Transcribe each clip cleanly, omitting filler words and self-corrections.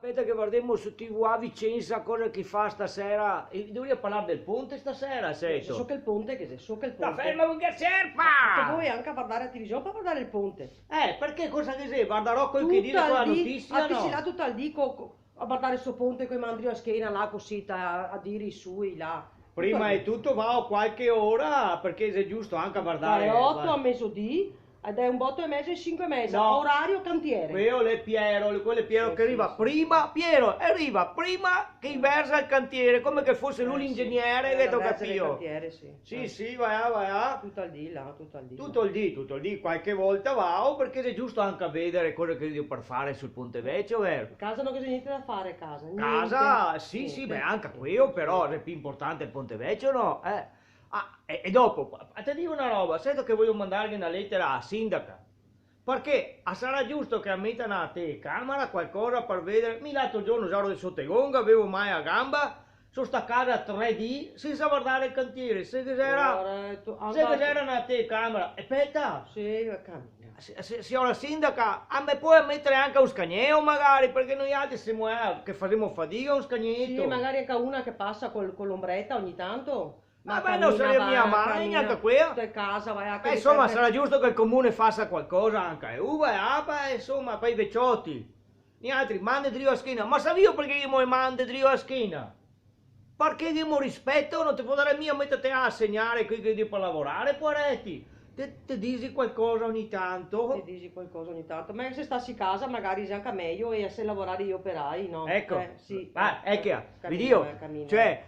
Aspetta che guardiamo su TV a Vicenza cosa che fa stasera. Dovevi parlare del ponte stasera, sento. So che il ponte, che se so che il Sta ponte. ferma con che Anche serpa! voi anche a guardare la televisione per guardare il ponte. Perché cosa che sei? Guarderò quel che dire con la notizia, a no? tutto al dico a guardare il suo ponte con i mandri a schiena là così a dire i sui là. Prima di tutto va qualche ora, perché è giusto anche a guardare. Dalle 8 a mezzodì ed è un botto e mezzo e 5 e mezza. No. Orario cantiere. Quello è Piero Sì, che arriva sì. prima, Piero arriva prima che inversa il cantiere, come che fosse lui l'ingegnere che tocca più. Cantiere, sì. Sì, vai a. Tutto al dì là, tutto al dì. Tutto il dì, qualche volta va, perché è giusto anche a vedere cosa che devo per fare sul Ponte Vecchio, vero? A casa non c'è niente da fare a casa. Casa, niente, sì, niente. beh, anche quello, però è più importante il Ponte Vecchio, no? E dopo, ti dico una roba, sento che voglio mandargli una lettera a sindaca, perché sarà giusto che ammettano a te camera qualcosa per vedere, mi l'altro giorno ero di sottogonga, avevo mai a gamba, sono sta casa 3D senza guardare il cantiere, se che c'era una telecamera, aspetta, Sì, cammina. se ho la sindaca, a me puoi mettere anche un scagneo magari, perché noi altri siamo che faremo fatica un scagnetto. Sì, magari anche una che passa con l'ombretta ogni tanto. Ma beh, non sarebbe mia magna anche quella. Stai a casa, vai a Beh, insomma, sarà giusto che il comune faccia qualcosa anche. Insomma, per i vecchiotti. Gli altri, manda drio a schiena. Ma sai io perché io mi mando drio a schiena? Perché io mi rispetto, non ti può dare mia mettere a segnare qui che devi per lavorare, poveretti. Ti dici qualcosa ogni tanto? Ti dici qualcosa ogni tanto. Ma se stassi a casa magari sei anche meglio e se lavorare gli operai, no? Ecco, Sì. ecco, vi Cammina, dico, cammina. cioè,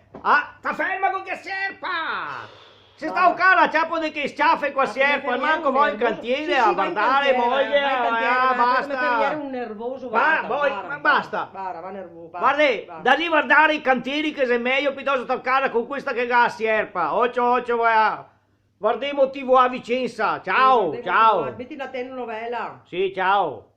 sta ferma con che serpa! Se sta un cara a ciapo di che schiaffe qua serpa, manco voi in cantiere a guardare, moglie, basta! Un nervoso, Basta! Va nervoso. Guarda, da lì guardare i cantieri che se meglio piuttosto sta cara con questa che ga serpa, occhio, vai! Guardiamo TV a Vicenza, ciao! Metti la telenovela. Sì, ciao!